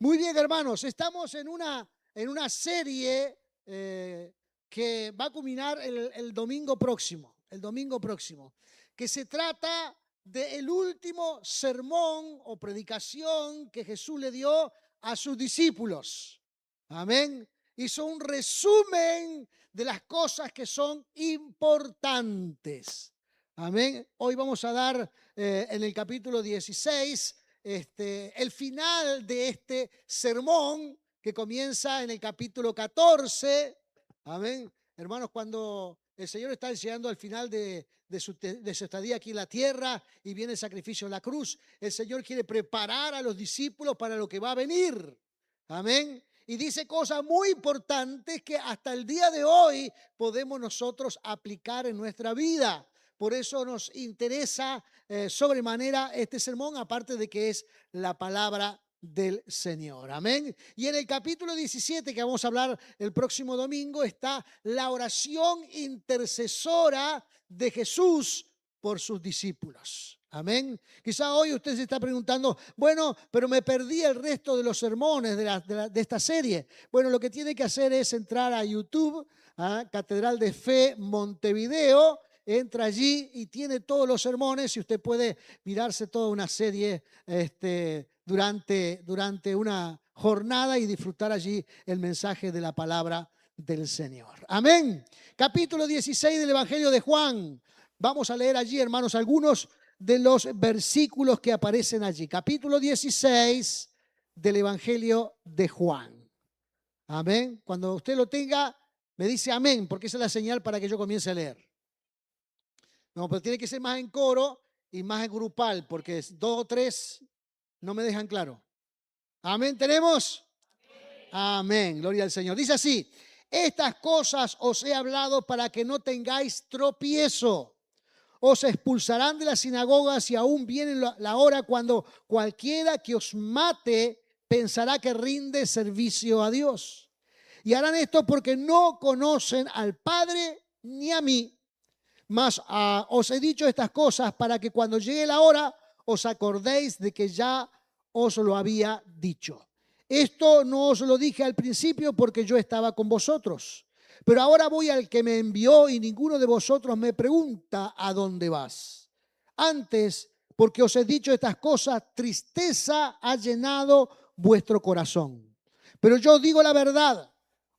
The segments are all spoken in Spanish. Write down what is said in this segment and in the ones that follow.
Muy bien, hermanos, estamos en una serie que va a culminar el domingo próximo, que se trata del último sermón o predicación que Jesús le dio a sus discípulos. Amén. Hizo un resumen de las cosas que son importantes. Amén. Hoy vamos a dar en el capítulo 16 el final de este sermón que comienza en el capítulo 14. Amén. Hermanos, cuando el Señor está llegando al final de su estadía aquí en la tierra y viene el sacrificio en la cruz, el Señor quiere preparar a los discípulos para lo que va a venir. Amén. Y dice cosas muy importantes que hasta el día de hoy podemos nosotros aplicar en nuestra vida. Por eso nos interesa sobremanera este sermón, aparte de que es la palabra del Señor. Amén. Y en el capítulo 17, que vamos a hablar el próximo domingo, está la oración intercesora de Jesús por sus discípulos. Amén. Quizá hoy usted se está preguntando, bueno, pero me perdí el resto de los sermones de esta serie. Bueno, lo que tiene que hacer es entrar a YouTube, a Catedral de Fe Montevideo. Entra allí y tiene todos los sermones y usted puede mirarse toda una serie durante una jornada y disfrutar allí el mensaje de la palabra del Señor. Amén. Capítulo 16 del Evangelio de Juan. Vamos a leer allí, hermanos, algunos de los versículos que aparecen allí. Capítulo 16 del Evangelio de Juan. Amén. Cuando usted lo tenga, me dice amén, porque esa es la señal para que yo comience a leer. No, pero tiene que ser más en coro y más en grupal, porque dos o tres no me dejan claro. Amén, ¿tenemos? Amén, gloria al Señor. Dice así: estas cosas os he hablado para que no tengáis tropiezo. Os expulsarán de las sinagogas y aún viene la hora cuando cualquiera que os mate pensará que rinde servicio a Dios. Y harán esto porque no conocen al Padre ni a mí. Mas os he dicho estas cosas para que cuando llegue la hora os acordéis de que ya os lo había dicho. Esto no os lo dije al principio porque yo estaba con vosotros. Pero ahora voy al que me envió y ninguno de vosotros me pregunta a dónde vas. Antes, porque os he dicho estas cosas, tristeza ha llenado vuestro corazón. Pero yo digo la verdad,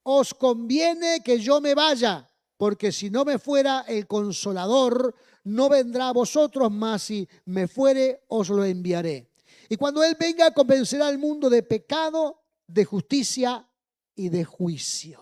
os conviene que yo me vaya, porque si no me fuera el Consolador, no vendrá a vosotros, mas si me fuere, os lo enviaré. Y cuando Él venga, convencerá al mundo de pecado, de justicia y de juicio.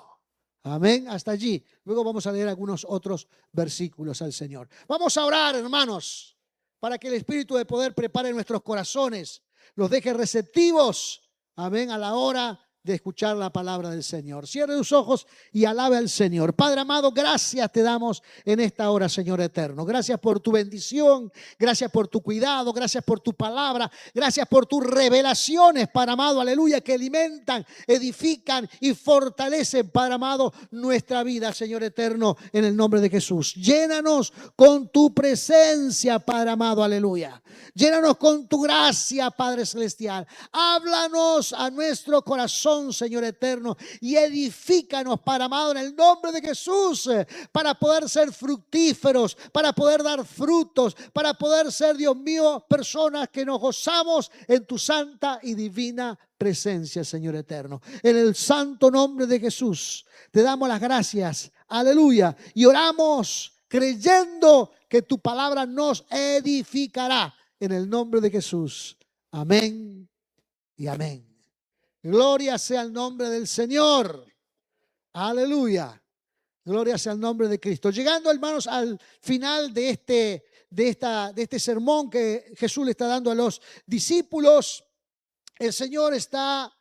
Amén, hasta allí. Luego vamos a leer algunos otros versículos al Señor. Vamos a orar, hermanos, para que el Espíritu de poder prepare nuestros corazones, los deje receptivos, amén, a la hora de escuchar la palabra del Señor. Cierre tus ojos y alabe al Señor. Padre amado, gracias te damos en esta hora, Señor eterno. Gracias por tu bendición, gracias por tu cuidado, gracias por tu palabra, gracias por tus revelaciones, Padre amado, aleluya, que alimentan, edifican y fortalecen, Padre amado, nuestra vida, Señor eterno, en el nombre de Jesús. Llénanos con tu presencia, Padre amado, aleluya. Llénanos con tu gracia, Padre celestial. Háblanos a nuestro corazón, Señor eterno, y edifícanos, Padre amado, en el nombre de Jesús, para poder ser fructíferos, para poder dar frutos, para poder ser, Dios mío, personas que nos gozamos en tu santa y divina presencia, Señor eterno. En el santo nombre de Jesús te damos las gracias, aleluya, y oramos creyendo que tu palabra nos edificará en el nombre de Jesús. Amén y amén. Gloria sea el nombre del Señor. Aleluya. Gloria sea el nombre de Cristo. Llegando, hermanos, al final de este sermón que Jesús le está dando a los discípulos, el Señor está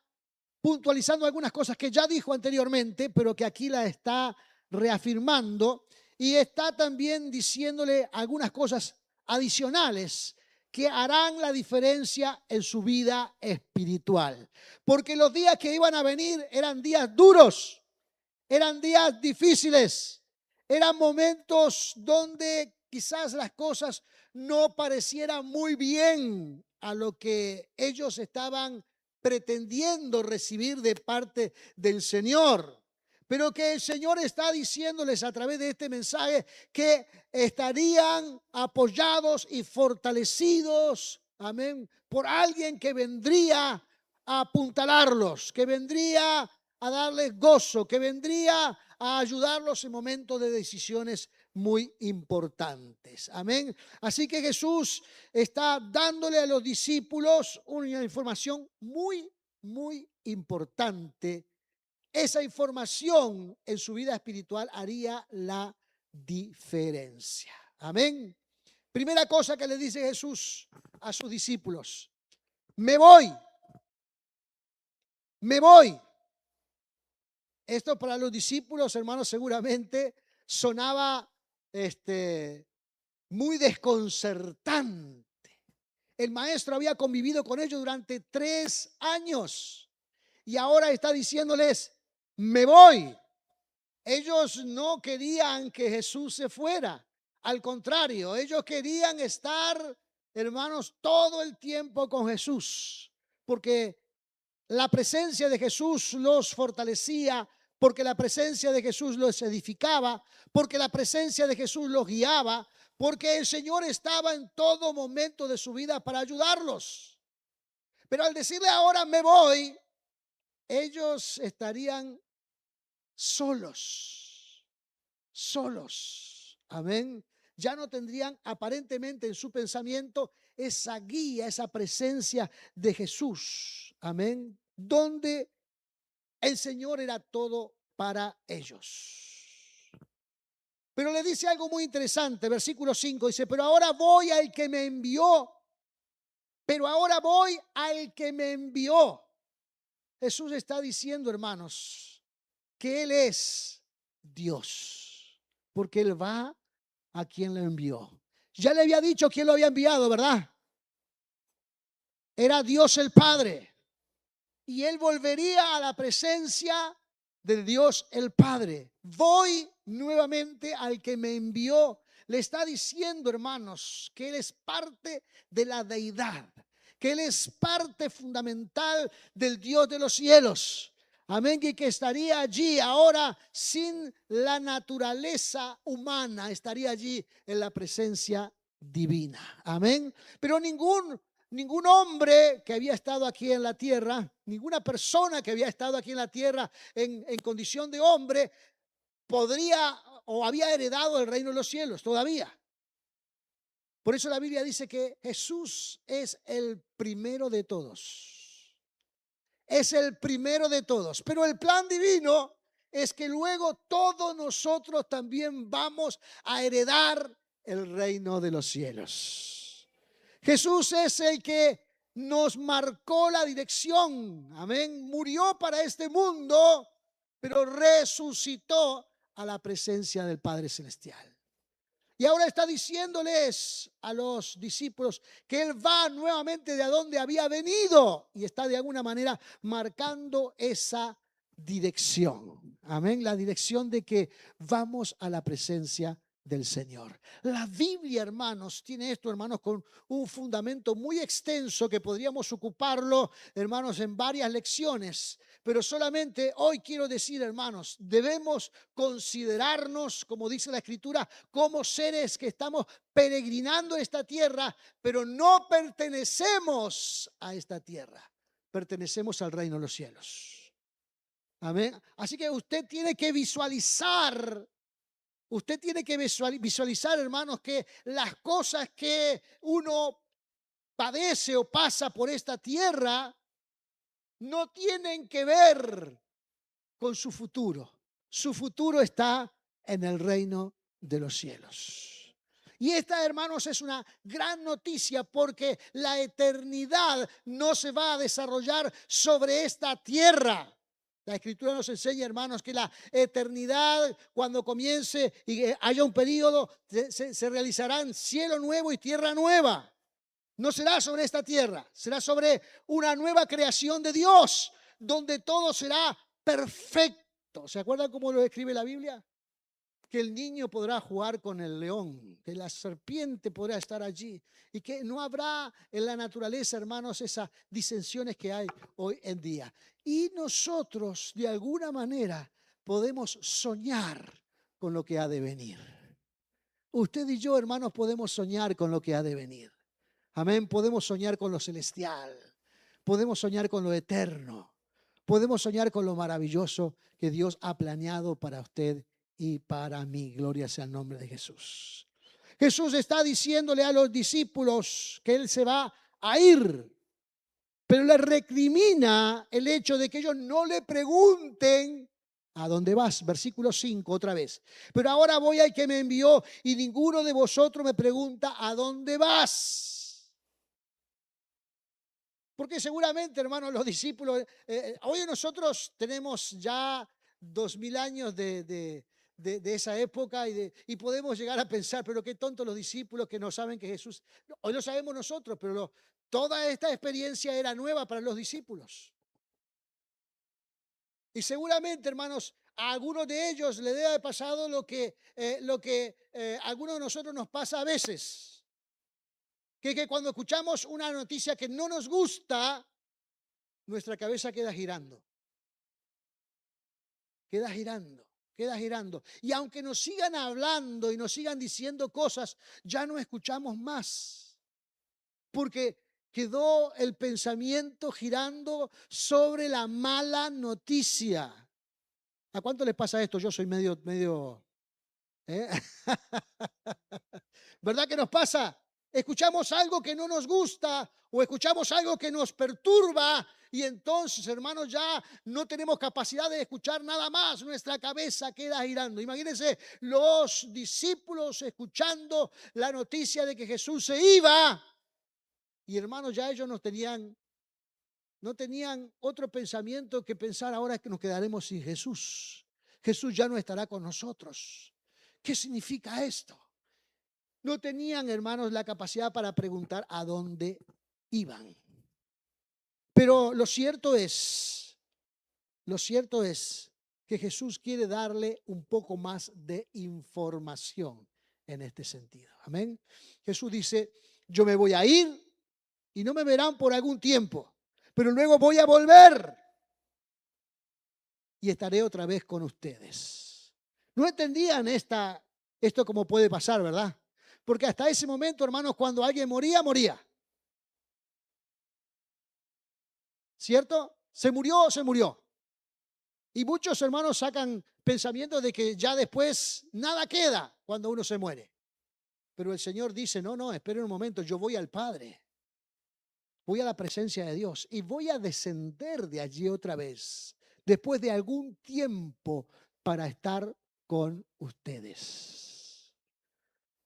puntualizando algunas cosas que ya dijo anteriormente, pero que aquí la está reafirmando, y está también diciéndole algunas cosas adicionales que harán la diferencia en su vida espiritual. Porque los días que iban a venir eran días duros, eran días difíciles, eran momentos donde quizás las cosas no parecieran muy bien a lo que ellos estaban pretendiendo recibir de parte del Señor. Pero que el Señor está diciéndoles a través de este mensaje que estarían apoyados y fortalecidos, amén, por alguien que vendría a apuntalarlos, que vendría a darles gozo, que vendría a ayudarlos en momentos de decisiones muy importantes. Amén. Así que Jesús está dándole a los discípulos una información muy importante. Esa información en su vida espiritual haría la diferencia. Amén. Primera cosa que le dice Jesús a sus discípulos: me voy. Me voy. Esto para los discípulos, hermanos, seguramente sonaba muy desconcertante. El maestro había convivido con ellos durante 3 años y ahora está diciéndoles: me voy. Ellos no querían que Jesús se fuera. Al contrario, ellos querían estar, hermanos, todo el tiempo con Jesús, porque la presencia de Jesús los fortalecía, porque la presencia de Jesús los edificaba, porque la presencia de Jesús los guiaba, porque el Señor estaba en todo momento de su vida para ayudarlos. Pero al decirle ahora me voy, ellos estarían solos. Amén. Ya no tendrían aparentemente en su pensamiento esa guía, esa presencia de Jesús. Amén. Donde el Señor era todo para ellos. Pero le dice algo muy interesante, versículo 5, dice: pero ahora voy al que me envió. Pero ahora voy al que me envió. Jesús está diciendo, hermanos, que Él es Dios, porque Él va a quien le envió. Ya le había dicho quién lo había enviado, ¿verdad? Era Dios el Padre. Y Él volvería a la presencia de Dios el Padre. Voy nuevamente al que me envió. Le está diciendo, hermanos, que Él es parte de la deidad, que Él es parte fundamental del Dios de los cielos. Amén, y que estaría allí ahora sin la naturaleza humana, estaría allí en la presencia divina. Amén. Pero ningún hombre que había estado aquí en la tierra, ninguna persona que había estado aquí en la tierra en condición de hombre, podría o había heredado el reino de los cielos todavía. Por eso la Biblia dice que Jesús es el primero de todos. Es el primero de todos. Pero el plan divino es que luego todos nosotros también vamos a heredar el reino de los cielos. Jesús es el que nos marcó la dirección. Amén. Murió para este mundo, pero resucitó a la presencia del Padre Celestial. Y ahora está diciéndoles a los discípulos que Él va nuevamente de donde había venido y está de alguna manera marcando esa dirección. Amén, la dirección de que vamos a la presencia del Señor. La Biblia, hermanos, tiene esto, hermanos, con un fundamento muy extenso que podríamos ocuparlo, hermanos, en varias lecciones. Pero solamente hoy quiero decir, hermanos, debemos considerarnos, como dice la Escritura, como seres que estamos peregrinando esta tierra, pero no pertenecemos a esta tierra. Pertenecemos al reino de los cielos. Amén. Así que usted tiene que visualizar. Usted tiene que visualizar, hermanos, que las cosas que uno padece o pasa por esta tierra no tienen que ver con su futuro. Su futuro está en el reino de los cielos. Y esta, hermanos, es una gran noticia porque la eternidad no se va a desarrollar sobre esta tierra. La Escritura nos enseña, hermanos, que la eternidad, cuando comience y haya un periodo, se realizarán cielo nuevo y tierra nueva. No será sobre esta tierra, será sobre una nueva creación de Dios, donde todo será perfecto. ¿Se acuerdan cómo lo escribe la Biblia? que el niño podrá jugar con el león, que la serpiente podrá estar allí y que no habrá en la naturaleza, hermanos, esas disensiones que hay hoy en día. Y nosotros, de alguna manera, podemos soñar con lo que ha de venir. Usted y yo, hermanos, podemos soñar con lo que ha de venir. Amén. Podemos soñar con lo celestial. Podemos soñar con lo eterno. Podemos soñar con lo maravilloso que Dios ha planeado para usted y para mí. Gloria sea el nombre de Jesús. Jesús está diciéndole a los discípulos que Él se va a ir, pero le recrimina el hecho de que ellos no le pregunten ¿a dónde vas? Versículo 5 otra vez. Pero ahora voy al que me envió y ninguno de vosotros me pregunta ¿a dónde vas? Porque seguramente, hermanos, los discípulos, hoy nosotros tenemos ya 2000 años de esa época y podemos llegar a pensar, pero qué tontos los discípulos que no saben que Jesús, hoy lo sabemos nosotros, pero toda esta experiencia era nueva para los discípulos. Y seguramente, hermanos, a algunos de ellos le debe haber pasado lo que a algunos de nosotros nos pasa a veces. Que cuando escuchamos una noticia que no nos gusta, nuestra cabeza queda girando. Queda girando, queda girando. Y aunque nos sigan hablando y nos sigan diciendo cosas, ya no escuchamos más. Porque quedó el pensamiento girando sobre la mala noticia. ¿A cuánto les pasa esto? Yo soy medio, ¿eh? ¿Verdad que nos pasa? Escuchamos algo que no nos gusta o escuchamos algo que nos perturba y entonces, hermanos, ya no tenemos capacidad de escuchar nada más. Nuestra cabeza queda girando. Imagínense los discípulos escuchando la noticia de que Jesús se iba y, hermanos, ya ellos no tenían otro pensamiento que pensar ahora que nos quedaremos sin Jesús. Jesús ya no estará con nosotros. ¿Qué significa esto? No tenían, hermanos, la capacidad para preguntar a dónde iban. Pero lo cierto es que Jesús quiere darle un poco más de información en este sentido. Amén. Jesús dice, yo me voy a ir y no me verán por algún tiempo, pero luego voy a volver y estaré otra vez con ustedes. No entendían esto como puede pasar, ¿verdad? Porque hasta ese momento, hermanos, cuando alguien moría, moría. ¿Cierto? Se murió. Y muchos hermanos sacan pensamientos de que ya después nada queda cuando uno se muere. Pero el Señor dice, no, esperen un momento, yo voy al Padre. Voy a la presencia de Dios y voy a descender de allí otra vez, después de algún tiempo, para estar con ustedes.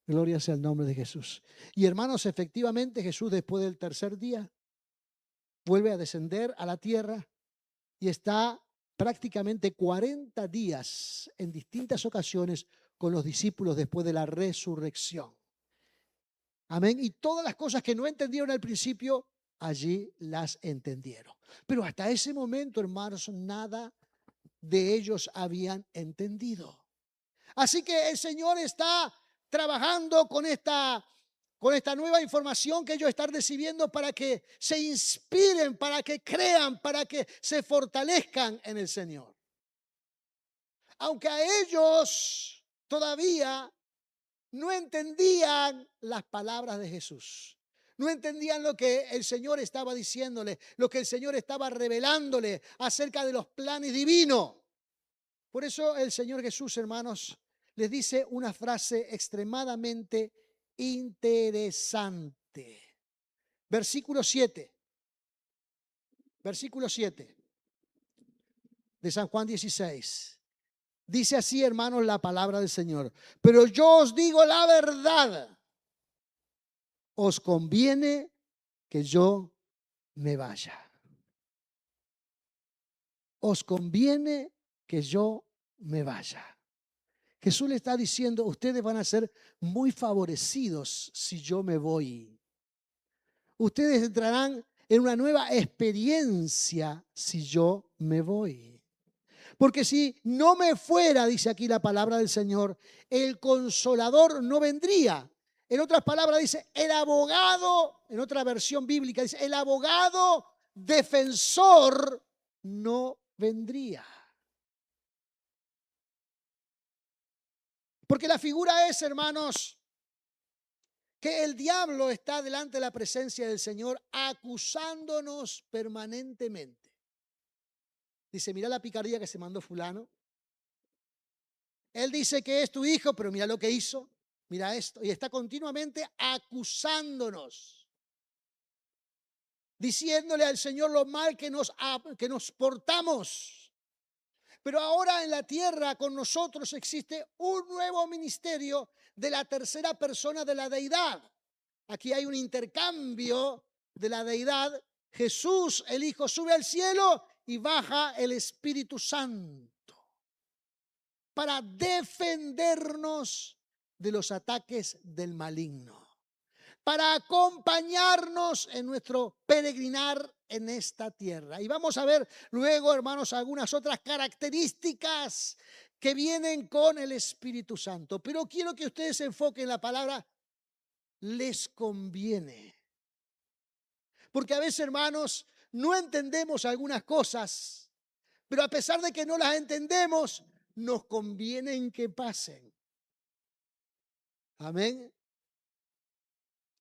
Gloria sea el nombre de Jesús. Y hermanos, efectivamente Jesús después del tercer día vuelve a descender a la tierra y está prácticamente 40 días en distintas ocasiones con los discípulos después de la resurrección. Amén. Y todas las cosas que no entendieron al principio, allí las entendieron. Pero hasta ese momento, hermanos, nada de ellos habían entendido. Así que el Señor está trabajando con esta nueva información que ellos están recibiendo para que se inspiren, para que crean, para que se fortalezcan en el Señor. Aunque a ellos todavía no entendían las palabras de Jesús. No entendían lo que el Señor estaba diciéndole, lo que el Señor estaba revelándole acerca de los planes divinos. Por eso el Señor Jesús, hermanos, les dice una frase extremadamente interesante. Versículo 7 de San Juan 16. Dice así, hermanos, la palabra del Señor. Pero yo os digo la verdad. Os conviene que yo me vaya. Os conviene que yo me vaya. Jesús le está diciendo, ustedes van a ser muy favorecidos si yo me voy. Ustedes entrarán en una nueva experiencia si yo me voy. Porque si no me fuera, dice aquí la palabra del Señor, el Consolador no vendría. En otras palabras dice, el abogado, en otra versión bíblica dice, el abogado defensor no vendría. Porque la figura es, hermanos, que el diablo está delante de la presencia del Señor acusándonos permanentemente. Dice, mira la picardía que se mandó fulano. Él dice que es tu hijo, pero mira lo que hizo. Mira esto. Y está continuamente acusándonos. Diciéndole al Señor lo mal que nos portamos. Pero ahora en la tierra con nosotros existe un nuevo ministerio de la tercera persona de la deidad. Aquí hay un intercambio de la deidad. Jesús, el Hijo, sube al cielo y baja el Espíritu Santo para defendernos de los ataques del maligno, para acompañarnos en nuestro peregrinar en esta tierra. Y vamos a ver luego, hermanos, algunas otras características que vienen con el Espíritu Santo. Pero quiero que ustedes se enfoquen en la palabra les conviene. Porque a veces, hermanos, no entendemos algunas cosas, pero a pesar de que no las entendemos, nos conviene que pasen. Amén.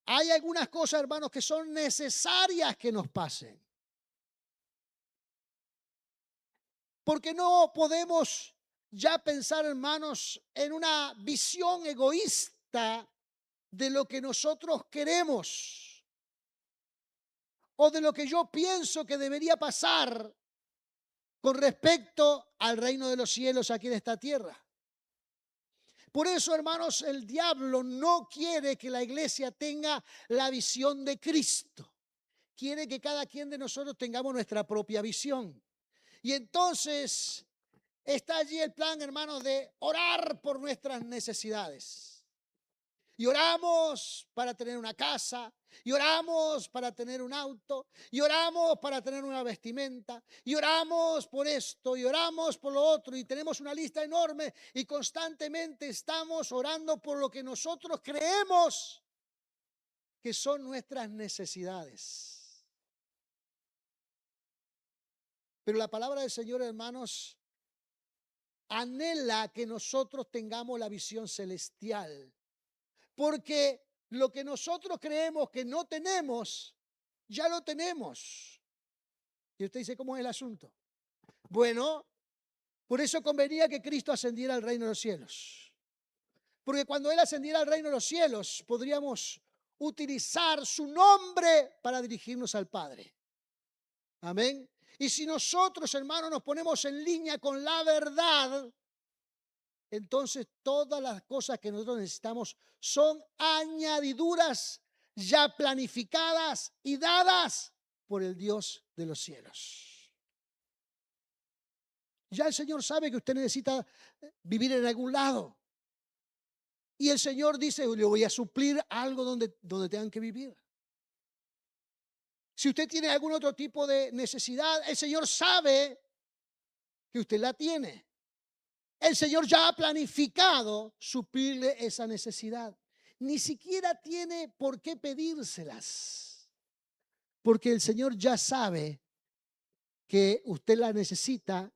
Hay algunas cosas, hermanos, que son necesarias que nos pasen. Porque no podemos ya pensar, hermanos, en una visión egoísta de lo que nosotros queremos o de lo que yo pienso que debería pasar con respecto al reino de los cielos aquí en esta tierra. Por eso, hermanos, el diablo no quiere que la iglesia tenga la visión de Cristo. Quiere que cada quien de nosotros tengamos nuestra propia visión. Y entonces está allí el plan, hermanos, de orar por nuestras necesidades. Y oramos para tener una casa, y oramos para tener un auto, y oramos para tener una vestimenta, y oramos por esto, y oramos por lo otro, y tenemos una lista enorme, y constantemente estamos orando por lo que nosotros creemos que son nuestras necesidades. Pero la palabra del Señor, hermanos, anhela que nosotros tengamos la visión celestial. Porque lo que nosotros creemos que no tenemos, ya lo tenemos. Y usted dice, ¿cómo es el asunto? Bueno, por eso convenía que Cristo ascendiera al reino de los cielos. Porque cuando Él ascendiera al reino de los cielos, podríamos utilizar su nombre para dirigirnos al Padre. Amén. Y si nosotros, hermanos, nos ponemos en línea con la verdad, entonces todas las cosas que nosotros necesitamos son añadiduras ya planificadas y dadas por el Dios de los cielos. Ya el Señor sabe que usted necesita vivir en algún lado. Y el Señor dice, le voy a suplir algo donde tengan que vivir. Si usted tiene algún otro tipo de necesidad, el Señor sabe que usted la tiene. El Señor ya ha planificado suplirle esa necesidad. Ni siquiera tiene por qué pedírselas. Porque el Señor ya sabe que usted la necesita.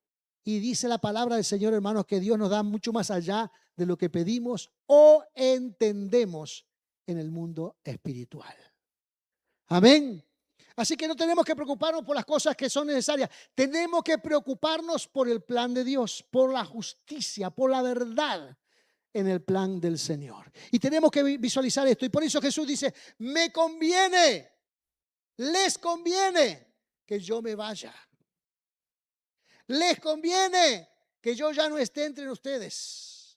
Y dice la palabra del Señor, hermanos, que Dios nos da mucho más allá de lo que pedimos o entendemos en el mundo espiritual. Amén. Así que no tenemos que preocuparnos por las cosas que son necesarias. Tenemos que preocuparnos por el plan de Dios, por la justicia, por la verdad en el plan del Señor. Y tenemos que visualizar esto. Y por eso Jesús dice, me conviene, les conviene que yo me vaya. Les conviene que yo ya no esté entre ustedes.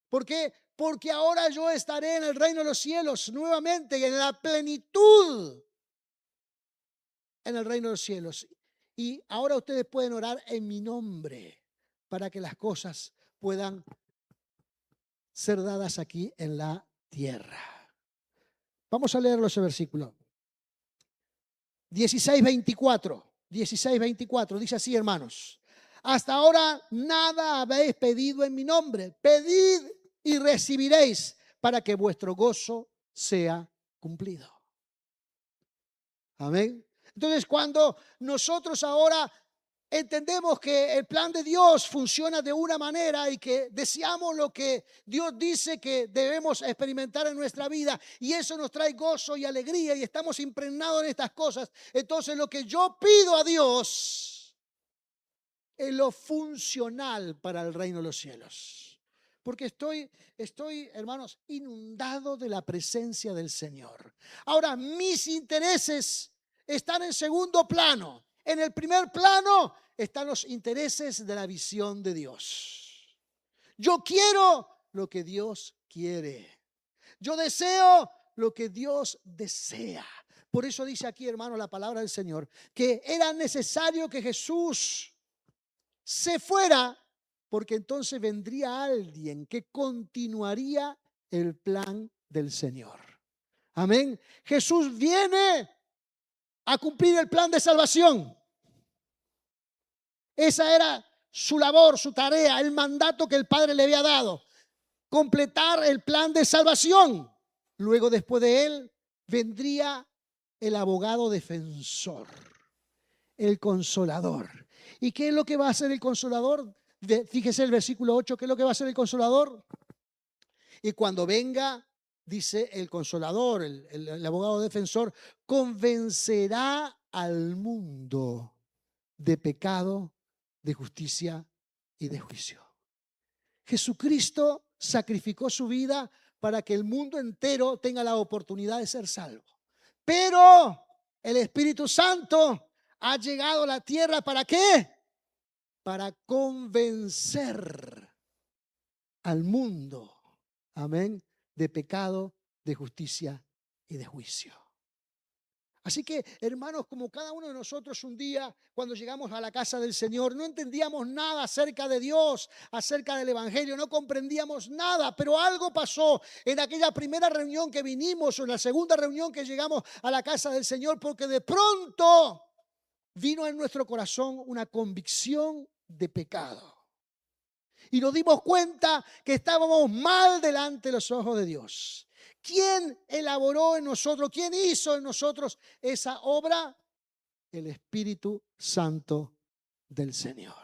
¿Por qué? Porque ahora yo estaré en el reino de los cielos nuevamente, en la plenitud, en el reino de los cielos. Y ahora ustedes pueden orar en mi nombre para que las cosas puedan ser dadas aquí en la tierra. Vamos a leerlo ese versículo. 16:24. 16:24 dice así, hermanos. Hasta ahora nada habéis pedido en mi nombre. Pedid y recibiréis para que vuestro gozo sea cumplido. Amén. Entonces, cuando nosotros ahora entendemos que el plan de Dios funciona de una manera y que deseamos lo que Dios dice que debemos experimentar en nuestra vida, y eso nos trae gozo y alegría y estamos impregnados en estas cosas, entonces lo que yo pido a Dios es lo funcional para el reino de los cielos. Porque estoy, hermanos, inundado de la presencia del Señor. Ahora, mis intereses están en segundo plano. En el primer plano están los intereses de la visión de Dios. Yo quiero lo que Dios quiere. Yo deseo lo que Dios desea. Por eso dice aquí, hermano, la palabra del Señor, que era necesario que Jesús se fuera, porque entonces vendría alguien que continuaría el plan del Señor. Amén. Jesús viene a cumplir el plan de salvación. Esa era su labor, su tarea, el mandato que el Padre le había dado. Completar el plan de salvación. Luego, después de él, vendría el abogado defensor, el consolador. ¿Y qué es lo que va a hacer el consolador? Fíjese el versículo 8, ¿qué es lo que va a hacer el consolador? Y cuando venga, dice el consolador, el abogado defensor, convencerá al mundo de pecado, de justicia y de juicio. Jesucristo sacrificó su vida para que el mundo entero tenga la oportunidad de ser salvo. Pero el Espíritu Santo ha llegado a la tierra, ¿para qué? Para convencer al mundo, amén, de pecado, de justicia y de juicio. Así que, hermanos, como cada uno de nosotros un día, cuando llegamos a la casa del Señor, no entendíamos nada acerca de Dios, acerca del Evangelio, no comprendíamos nada, pero algo pasó en aquella primera reunión que vinimos o en la segunda reunión que llegamos a la casa del Señor, porque de pronto vino en nuestro corazón una convicción de pecado. Y nos dimos cuenta que estábamos mal delante de los ojos de Dios. ¿Quién elaboró en nosotros? ¿Quién hizo en nosotros esa obra? El Espíritu Santo del Señor.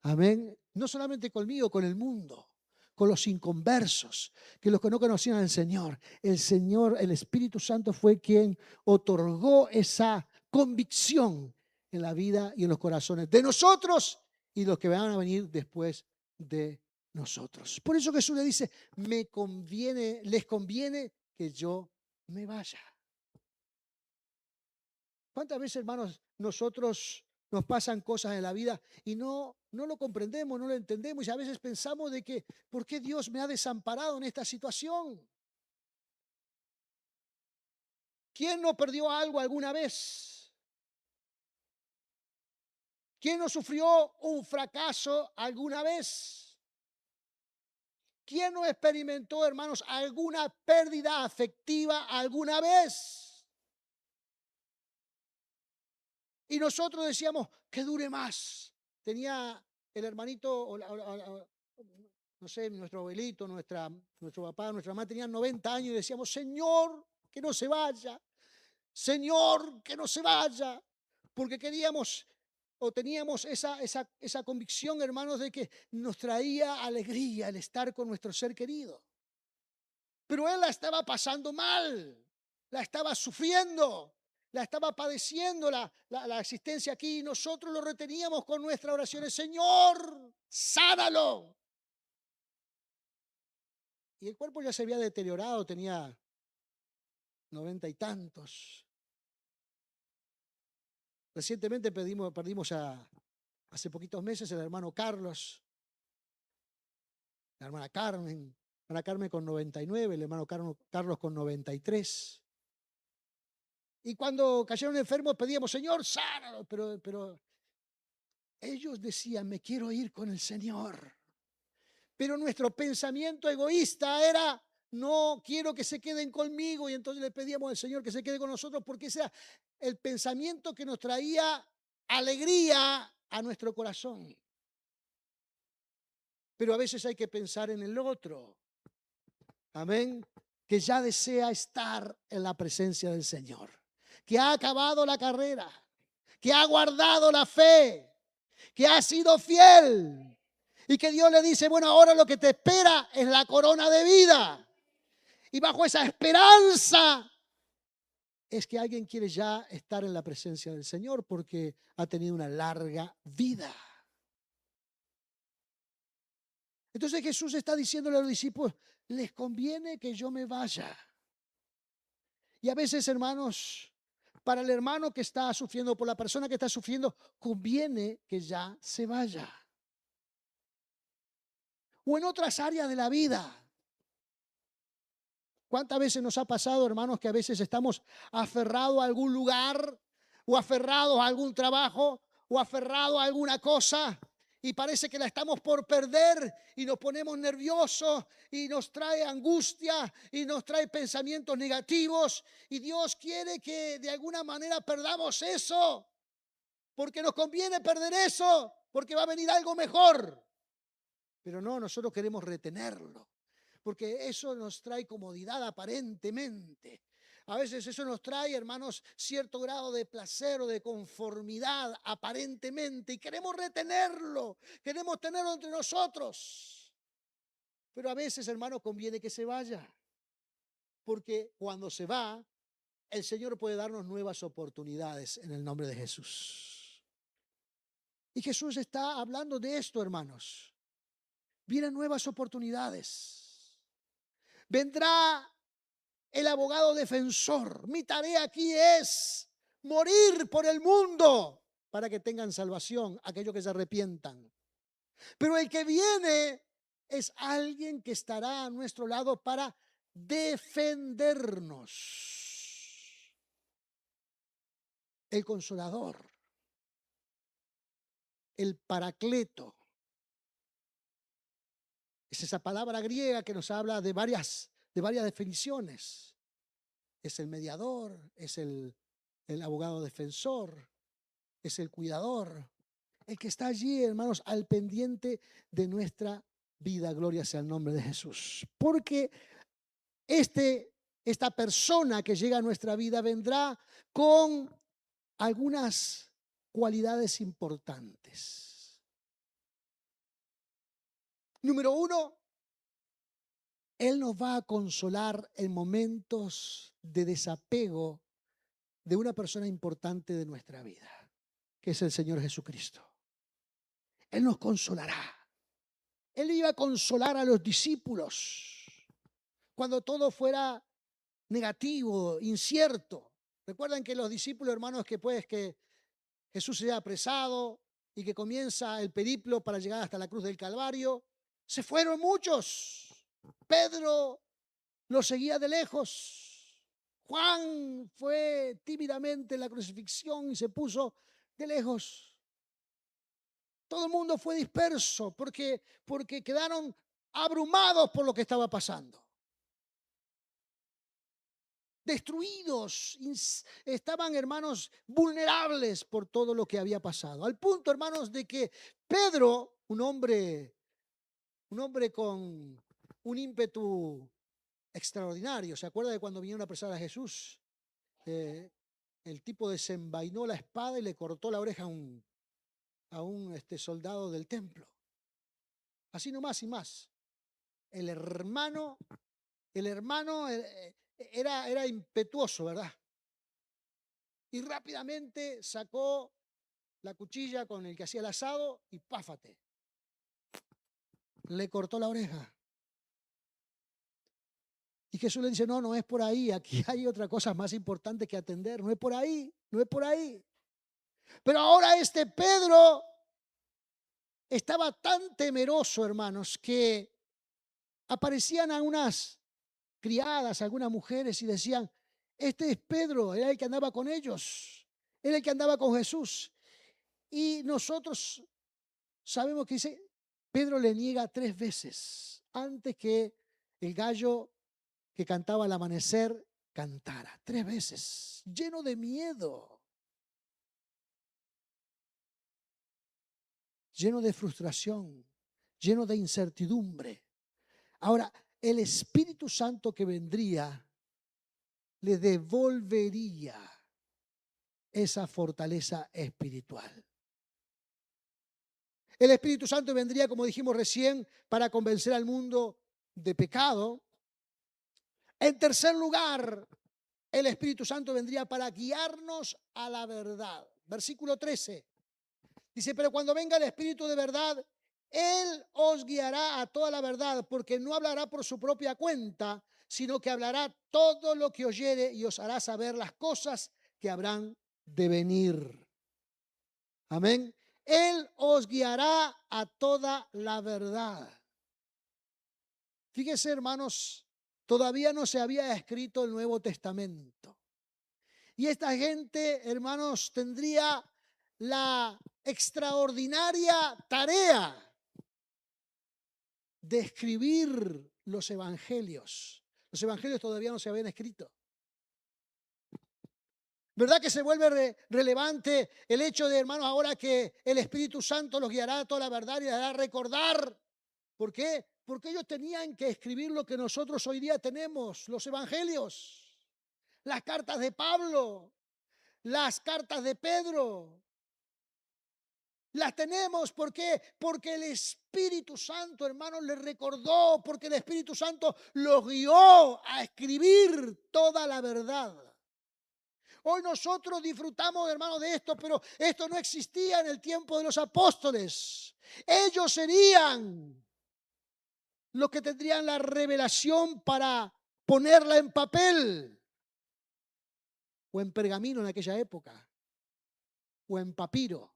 Amén. No solamente conmigo, con el mundo, con los inconversos, que los que no conocían al Señor. El Señor, el Espíritu Santo fue quien otorgó esa convicción en la vida y en los corazones de nosotros y los que van a venir después de nosotros. Por eso Jesús le dice, les conviene que yo me vaya. ¿Cuántas veces, hermanos, nosotros nos pasan cosas en la vida y no lo comprendemos, no lo entendemos y a veces pensamos de que, ¿por qué Dios me ha desamparado en esta situación? ¿Quién no perdió algo alguna vez? ¿Quién no sufrió un fracaso alguna vez? ¿Quién no experimentó, hermanos, alguna pérdida afectiva alguna vez? Y nosotros decíamos, que dure más. Tenía el hermanito, no sé, nuestro abuelito, nuestro papá, nuestra mamá tenían 90 años y decíamos, Señor, que no se vaya. Señor, que no se vaya. Porque queríamos o teníamos esa convicción, hermanos, de que nos traía alegría el estar con nuestro ser querido. Pero él la estaba pasando mal, la estaba sufriendo, la estaba padeciendo la existencia aquí. Y nosotros lo reteníamos con nuestras oraciones. Señor, sánalo. Y el cuerpo ya se había deteriorado, tenía 90 y tantos. Recientemente perdimos hace poquitos meses el hermano Carlos, la hermana Carmen con 99, el hermano Carlos con 93. Y cuando cayeron enfermos pedíamos, Señor, sánalo, pero ellos decían, me quiero ir con el Señor. Pero nuestro pensamiento egoísta era, no quiero que se queden conmigo, y entonces le pedíamos al Señor que se quede con nosotros, porque ese era el pensamiento que nos traía alegría a nuestro corazón. Pero a veces hay que pensar en el otro. Amén. Que ya desea estar en la presencia del Señor. Que ha acabado la carrera. Que ha guardado la fe. Que ha sido fiel. Y que Dios le dice, bueno, ahora lo que te espera es la corona de vida. Y bajo esa esperanza es que alguien quiere ya estar en la presencia del Señor porque ha tenido una larga vida. Entonces Jesús está diciéndole a los discípulos, les conviene que yo me vaya. Y a veces, hermanos, para el hermano que está sufriendo, por la persona que está sufriendo, conviene que ya se vaya. O en otras áreas de la vida. ¿Cuántas veces nos ha pasado, hermanos, que a veces estamos aferrados a algún lugar, o aferrados a algún trabajo, o aferrados a alguna cosa, y parece que la estamos por perder y nos ponemos nerviosos y nos trae angustia y nos trae pensamientos negativos, y Dios quiere que de alguna manera perdamos eso, porque nos conviene perder eso, porque va a venir algo mejor. Pero no, nosotros queremos retenerlo, porque eso nos trae comodidad aparentemente. A veces eso nos trae, hermanos, cierto grado de placer o de conformidad aparentemente, y queremos retenerlo, queremos tenerlo entre nosotros. Pero a veces, hermanos, conviene que se vaya, porque cuando se va, el Señor puede darnos nuevas oportunidades en el nombre de Jesús. Y Jesús está hablando de esto, hermanos. Vienen nuevas oportunidades. Vendrá el abogado defensor. Mi tarea aquí es morir por el mundo para que tengan salvación aquellos que se arrepientan. Pero el que viene es alguien que estará a nuestro lado para defendernos. El consolador, el paracleto. Es esa palabra griega que nos habla de varias definiciones. Es el mediador, es el abogado defensor, es el cuidador, el que está allí, hermanos, al pendiente de nuestra vida. Gloria sea el nombre de Jesús. Porque esta persona que llega a nuestra vida vendrá con algunas cualidades importantes. Número uno, Él nos va a consolar en momentos de desapego de una persona importante de nuestra vida, que es el Señor Jesucristo. Él nos consolará. Él iba a consolar a los discípulos cuando todo fuera negativo, incierto. Recuerdan que los discípulos, hermanos, que Jesús sea apresado y que comienza el periplo para llegar hasta la cruz del Calvario, se fueron muchos. Pedro lo seguía de lejos. Juan fue tímidamente en la crucifixión y se puso de lejos. Todo el mundo fue disperso porque quedaron abrumados por lo que estaba pasando. Destruidos, estaban, hermanos, vulnerables por todo lo que había pasado. Al punto, hermanos, de que Pedro, un hombre con un ímpetu extraordinario. ¿Se acuerda de cuando vinieron a apresar a Jesús? El tipo desenvainó la espada y le cortó la oreja a un soldado del templo. Así nomás y más. El hermano era impetuoso, ¿verdad? Y rápidamente sacó la cuchilla con el que hacía el asado y páfate. Le cortó la oreja. Y Jesús le dice, no, no es por ahí, aquí hay otra cosa más importante que atender, no es por ahí, no es por ahí. Pero ahora este Pedro estaba tan temeroso, hermanos, que aparecían algunas criadas, algunas mujeres y decían, este es Pedro, era el que andaba con ellos, era el que andaba con Jesús. Y nosotros sabemos que dice, Pedro le niega 3 veces antes que el gallo que cantaba al amanecer cantara. 3 veces, lleno de miedo. lleno de frustración, lleno de incertidumbre. Ahora, el Espíritu Santo que vendría le devolvería esa fortaleza espiritual. El Espíritu Santo vendría, como dijimos recién, para convencer al mundo de pecado. En tercer lugar, el Espíritu Santo vendría para guiarnos a la verdad. Versículo 13. Dice, pero cuando venga el Espíritu de verdad, Él os guiará a toda la verdad, porque no hablará por su propia cuenta, sino que hablará todo lo que oyere y os hará saber las cosas que habrán de venir. Amén. Él os guiará a toda la verdad. Fíjese, hermanos, todavía no se había escrito el Nuevo Testamento. Y esta gente, hermanos, tendría la extraordinaria tarea de escribir los evangelios. Los evangelios todavía no se habían escrito. ¿Verdad que se vuelve relevante el hecho de, hermanos, ahora que el Espíritu Santo los guiará a toda la verdad y les hará recordar? ¿Por qué? Porque ellos tenían que escribir lo que nosotros hoy día tenemos, los evangelios, las cartas de Pablo, las cartas de Pedro. Las tenemos, ¿por qué? Porque el Espíritu Santo, hermanos, les recordó, porque el Espíritu Santo los guió a escribir toda la verdad. Hoy nosotros disfrutamos, hermanos, de esto, pero esto no existía en el tiempo de los apóstoles. Ellos serían los que tendrían la revelación para ponerla en papel o en pergamino en aquella época o en papiro.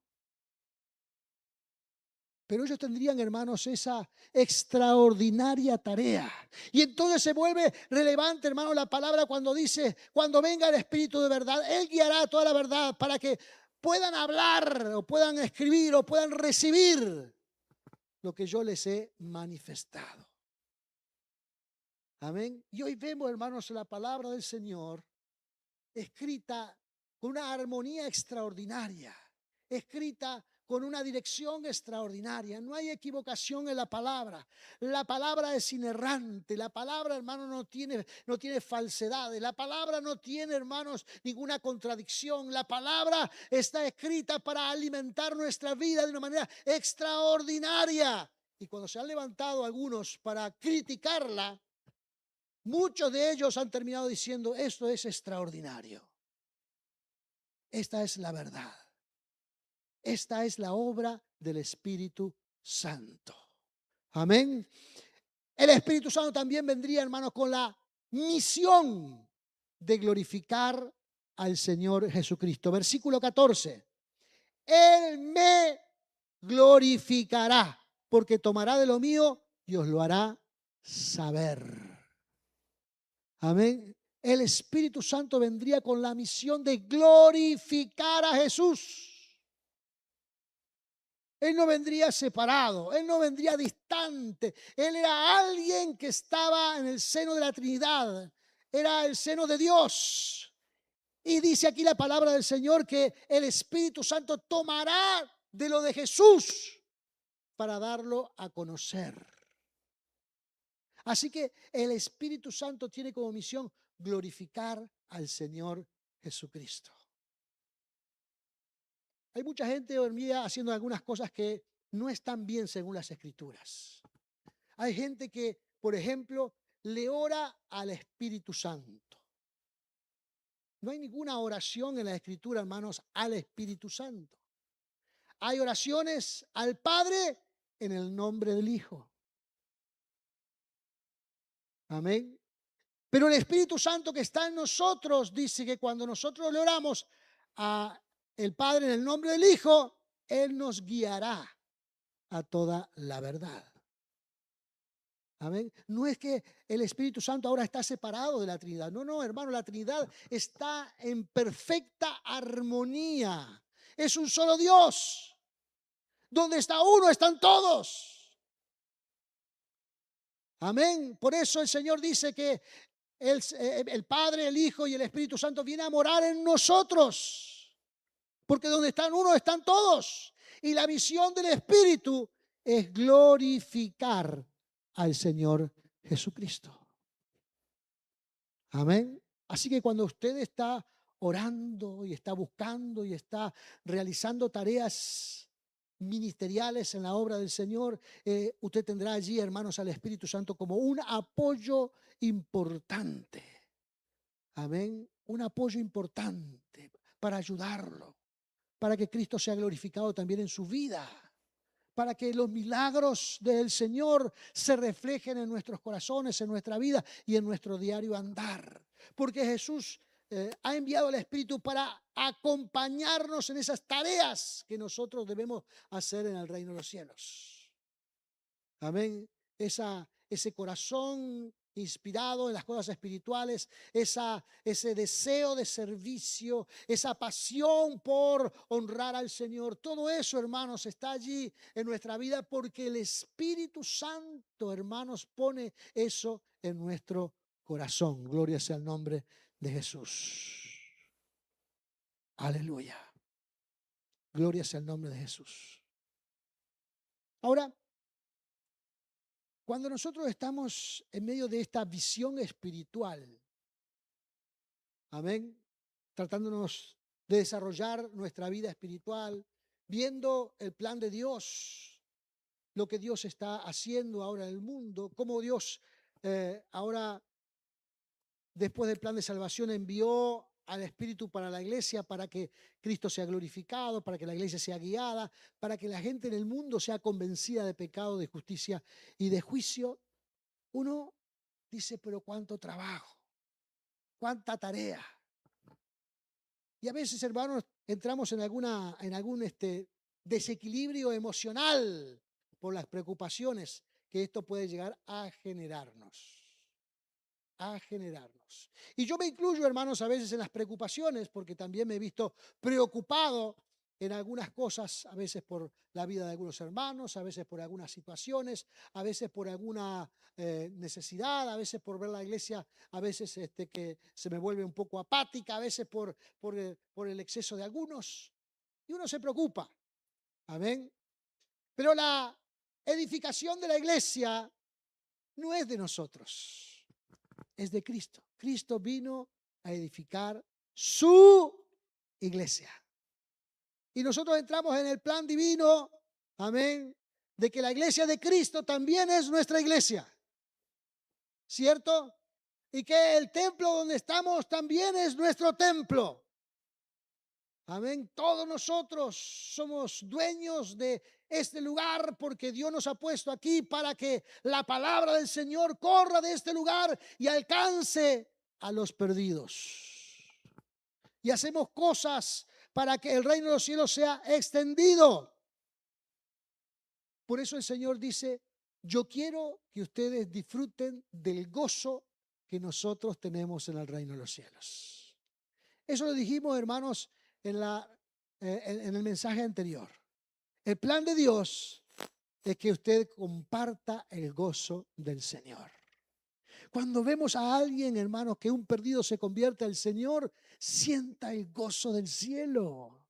Pero ellos tendrían, hermanos, esa extraordinaria tarea. Y entonces se vuelve relevante, hermanos, la palabra cuando dice, cuando venga el Espíritu de verdad, Él guiará toda la verdad para que puedan hablar o puedan escribir o puedan recibir lo que yo les he manifestado. Amén. Y hoy vemos, hermanos, la palabra del Señor escrita con una armonía extraordinaria, escrita con una dirección extraordinaria. No hay equivocación en la palabra. La palabra es inerrante. La palabra, hermano, no tiene falsedades. La palabra no tiene, hermanos, ninguna contradicción. La palabra está escrita para alimentar nuestra vida de una manera extraordinaria. Y cuando se han levantado algunos para criticarla, muchos de ellos han terminado diciendo, esto es extraordinario. Esta es la verdad. Esta es la obra del Espíritu Santo. Amén. El Espíritu Santo también vendría, hermanos, con la misión de glorificar al Señor Jesucristo. Versículo 14. Él me glorificará, porque tomará de lo mío y os lo hará saber. Amén. El Espíritu Santo vendría con la misión de glorificar a Jesús. Él no vendría separado, Él no vendría distante. Él era alguien que estaba en el seno de la Trinidad, era el seno de Dios. Y dice aquí la palabra del Señor que el Espíritu Santo tomará de lo de Jesús para darlo a conocer. Así que el Espíritu Santo tiene como misión glorificar al Señor Jesucristo. Hay mucha gente hoy en día haciendo algunas cosas que no están bien según las Escrituras. Hay gente que, por ejemplo, le ora al Espíritu Santo. No hay ninguna oración en la Escritura, hermanos, al Espíritu Santo. Hay oraciones al Padre en el nombre del Hijo. Amén. Pero el Espíritu Santo que está en nosotros dice que cuando nosotros le oramos a el Padre en el nombre del Hijo, Él nos guiará a toda la verdad. Amén. No es que el Espíritu Santo ahora está separado de la Trinidad. No, no, hermano, la Trinidad está en perfecta armonía. Es un solo Dios. Donde está uno, están todos. Amén. Por eso el Señor dice que el Padre, el Hijo y el Espíritu Santo vienen a morar en nosotros. Porque donde están uno, están todos. Y la visión del Espíritu es glorificar al Señor Jesucristo. Amén. Así que cuando usted está orando y está buscando y está realizando tareas ministeriales en la obra del Señor, usted tendrá allí, hermanos, al Espíritu Santo como un apoyo importante. Amén. Un apoyo importante para ayudarlo, para que Cristo sea glorificado también en su vida, para que los milagros del Señor se reflejen en nuestros corazones, en nuestra vida y en nuestro diario andar. Porque Jesús ha enviado al Espíritu para acompañarnos en esas tareas que nosotros debemos hacer en el reino de los cielos. Amén. Ese corazón inspirado en las cosas espirituales, ese deseo de servicio, esa pasión por honrar al Señor. Todo eso, hermanos, está allí en nuestra vida porque el Espíritu Santo, hermanos, pone eso en nuestro corazón. Gloria sea el nombre de Jesús. Aleluya. Gloria sea el nombre de Jesús. Ahora, cuando nosotros estamos en medio de esta visión espiritual, amén, tratándonos de desarrollar nuestra vida espiritual, viendo el plan de Dios, lo que Dios está haciendo ahora en el mundo, cómo Dios ahora, después del plan de salvación, envió al Espíritu para la iglesia, para que Cristo sea glorificado, para que la iglesia sea guiada, para que la gente en el mundo sea convencida de pecado, de justicia y de juicio. Uno dice, pero cuánto trabajo, cuánta tarea. Y a veces, hermanos, entramos en algún desequilibrio emocional por las preocupaciones que esto puede llegar a generarnos. Y yo me incluyo, hermanos, a veces en las preocupaciones, porque también me he visto preocupado en algunas cosas, a veces por la vida de algunos hermanos, a veces por algunas situaciones, a veces por alguna necesidad, a veces por ver la iglesia, a veces que se me vuelve un poco apática, a veces por el exceso de algunos. Y uno se preocupa. Amén. Pero la edificación de la iglesia no es de nosotros, es de Cristo. Cristo vino a edificar su iglesia. Y nosotros entramos en el plan divino, amén, de que la iglesia de Cristo también es nuestra iglesia. ¿Cierto? Y que el templo donde estamos también es nuestro templo. Amén. Todos nosotros somos dueños de este lugar porque Dios nos ha puesto aquí para que la palabra del Señor corra de este lugar y alcance a los perdidos. Y hacemos cosas para que el reino de los cielos sea extendido. Por eso el Señor dice, yo quiero que ustedes disfruten del gozo que nosotros tenemos en el reino de los cielos. Eso lo dijimos, hermanos, en el mensaje anterior. El plan de Dios es que usted comparta el gozo del Señor. Cuando vemos a alguien, hermanos, que un perdido se convierte al Señor, sienta el gozo del cielo.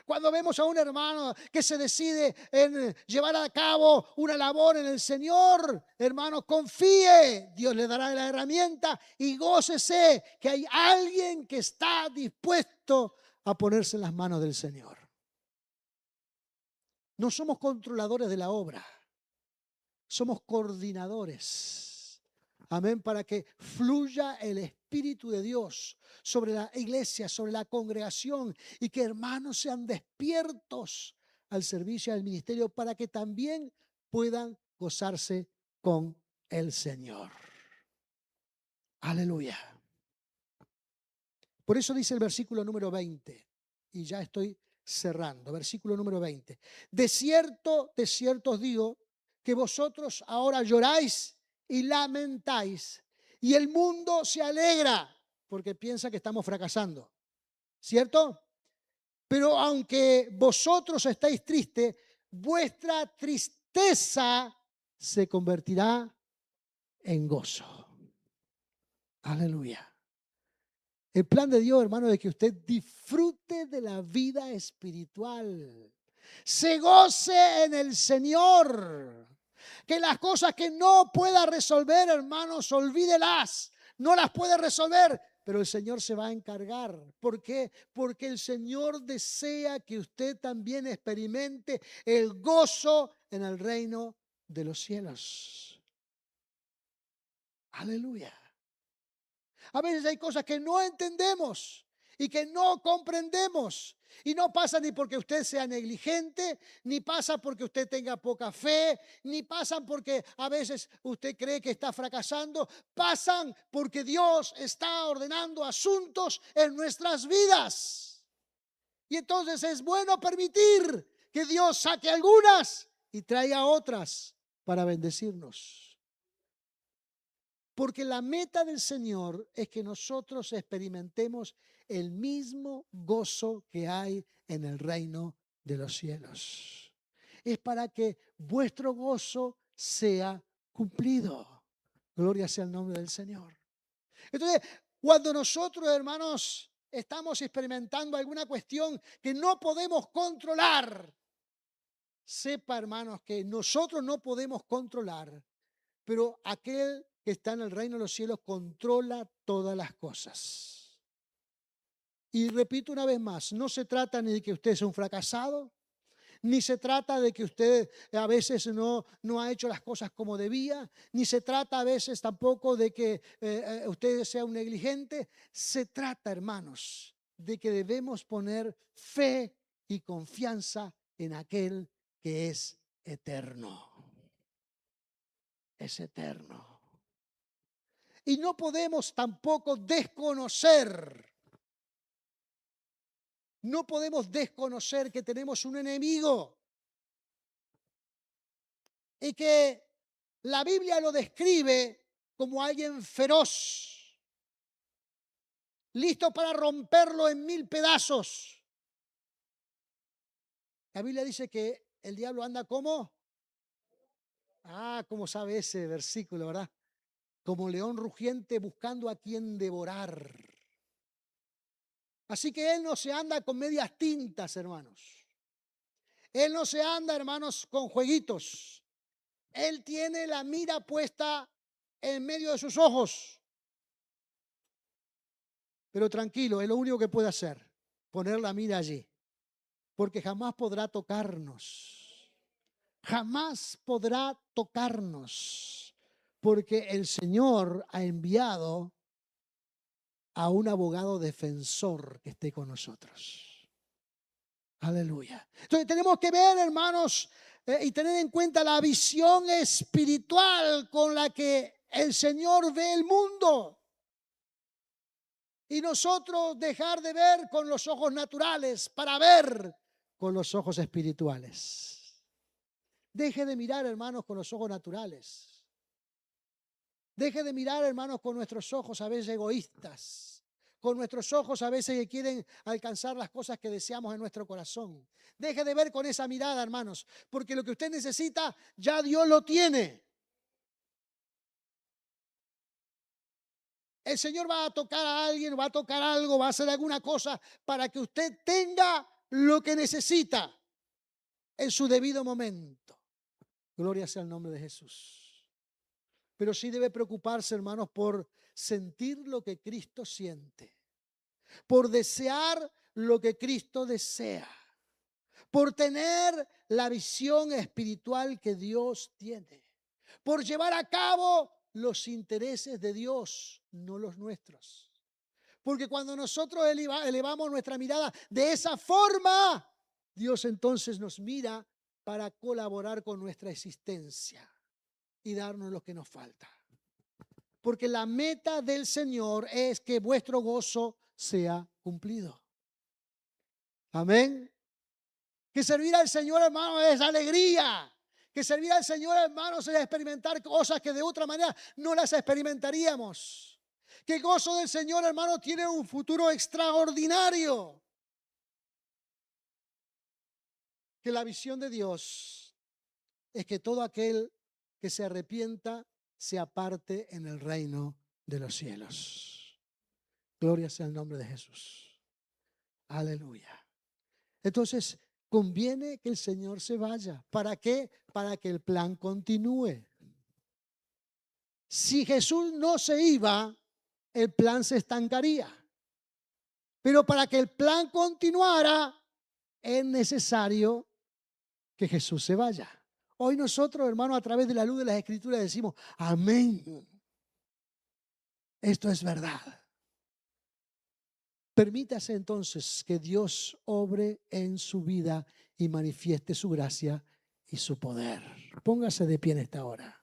Cuando vemos a un hermano que se decide en llevar a cabo una labor en el Señor, hermano, confíe, Dios le dará la herramienta y gócese que hay alguien que está dispuesto a ponerse en las manos del Señor. No somos controladores de la obra, somos coordinadores. Amén, para que fluya el Espíritu de Dios sobre la iglesia, sobre la congregación y que hermanos sean despiertos al servicio del ministerio para que también puedan gozarse con el Señor. Aleluya. Por eso dice el versículo número 20, y ya estoy cerrando, versículo número 20. De cierto os digo que vosotros ahora lloráis y lamentáis, y el mundo se alegra porque piensa que estamos fracasando, ¿cierto? Pero aunque vosotros estáis tristes, vuestra tristeza se convertirá en gozo. Aleluya. El plan de Dios, hermano, es que usted disfrute de la vida espiritual. Se goce en el Señor. Que las cosas que no pueda resolver, hermanos, olvídelas. No las puede resolver, pero el Señor se va a encargar. ¿Por qué? Porque el Señor desea que usted también experimente el gozo en el reino de los cielos. Aleluya. A veces hay cosas que no entendemos y que no comprendemos. Y no pasa ni porque usted sea negligente, ni pasa porque usted tenga poca fe, ni pasan porque a veces usted cree que está fracasando. Pasan porque Dios está ordenando asuntos en nuestras vidas. Y entonces es bueno permitir que Dios saque algunas y traiga otras para bendecirnos. Porque la meta del Señor es que nosotros experimentemos el mismo gozo que hay en el reino de los cielos. Es para que vuestro gozo sea cumplido. Gloria sea el nombre del Señor. Entonces, cuando nosotros, hermanos, estamos experimentando alguna cuestión que no podemos controlar, sepa, hermanos, que nosotros no podemos controlar, pero aquel que está en el reino de los cielos controla todas las cosas. Y repito una vez más, no se trata ni de que usted sea un fracasado, ni se trata de que usted a veces no ha hecho las cosas como debía, ni se trata a veces tampoco de que usted sea un negligente. Se trata, hermanos, de que debemos poner fe y confianza en aquel que es eterno. Es eterno. Y no podemos tampoco no podemos desconocer que tenemos un enemigo y que la Biblia lo describe como alguien feroz, listo para romperlo en 1000 pedazos. La Biblia dice que el diablo anda como, ¿cómo sabe ese versículo, verdad? Como león rugiente buscando a quien devorar. Así que él no se anda con medias tintas, hermanos. Él no se anda, hermanos, con jueguitos. Él tiene la mira puesta en medio de sus ojos. Pero tranquilo, es lo único que puede hacer, poner la mira allí. Porque jamás podrá tocarnos. Jamás podrá tocarnos. Porque el Señor ha enviado a un abogado defensor que esté con nosotros. Aleluya. Entonces tenemos que ver, hermanos, y tener en cuenta la visión espiritual con la que el Señor ve el mundo. Y nosotros dejar de ver con los ojos naturales para ver con los ojos espirituales. Deje de mirar, hermanos, con los ojos naturales. Deje de mirar, hermanos, con nuestros ojos a veces egoístas. Con nuestros ojos a veces que quieren alcanzar las cosas que deseamos en nuestro corazón. Deje de ver con esa mirada, hermanos, porque lo que usted necesita ya Dios lo tiene. El Señor va a tocar a alguien, va a tocar algo, va a hacer alguna cosa para que usted tenga lo que necesita en su debido momento. Gloria sea el nombre de Jesús. Pero sí debe preocuparse, hermanos, por sentir lo que Cristo siente, por desear lo que Cristo desea, por tener la visión espiritual que Dios tiene, por llevar a cabo los intereses de Dios, no los nuestros. Porque cuando nosotros elevamos nuestra mirada de esa forma, Dios entonces nos mira para colaborar con nuestra existencia y darnos lo que nos falta. Porque la meta del Señor es que vuestro gozo sea cumplido. Amén. Que servir al Señor, hermano, es alegría. Que servir al Señor, hermanos, es experimentar cosas que de otra manera no las experimentaríamos. Que el gozo del Señor, hermano, tiene un futuro extraordinario. Que la visión de Dios es que todo aquel que se arrepienta se aparte en el reino de los cielos. Gloria sea el nombre de Jesús. Aleluya. Entonces, conviene que el Señor se vaya. ¿Para qué? Para que el plan continúe. Si Jesús no se iba, el plan se estancaría. Pero para que el plan continuara, es necesario que Jesús se vaya. Hoy nosotros, hermanos, a través de la luz de las Escrituras decimos, amén. Esto es verdad. Permítase entonces que Dios obre en su vida y manifieste su gracia y su poder. Póngase de pie en esta hora.